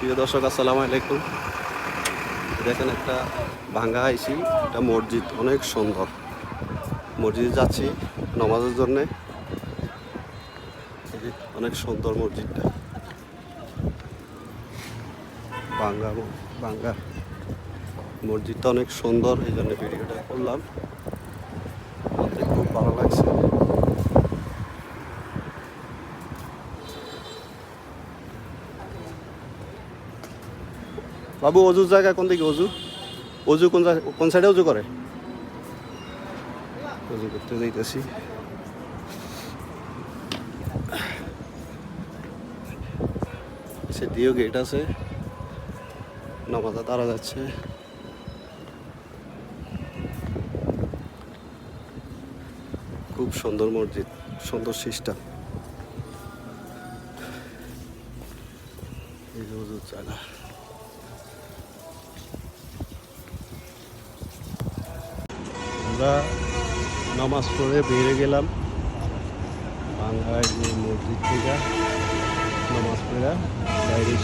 প্রিয় দর্শক আসসালামু আলাইকুম। দেখেন একটা ভাঙ্গা আইসি, একটা মসজিদ অনেক সুন্দর। মসজিদে যাচ্ছি নামাজের জন্যে। অনেক সুন্দর মসজিদটা, ভাঙ্গা ভাঙ্গা মসজিদটা অনেক সুন্দর, এই জন্য ভিডিওটা করলাম। আমাদের খুব ভালো লাগছে। বাবু অজুর জায়গা কোন দিকে? অজু অজু কোন জায়গা, কোন সাইডে অজু করে? অজু করতে যাইতেছি। সেদিকেও গেট আছে, নামাজে তারা যাচ্ছে। খুব সুন্দর মসজিদ, সুন্দর সিস্টেম। এই যে অজুর জায়গা। আমরা নামাজ পড়ে বেরিয়ে গেলাম বাংলায় যে মসজিদ থেকে নামাজ পড়ে বাইরে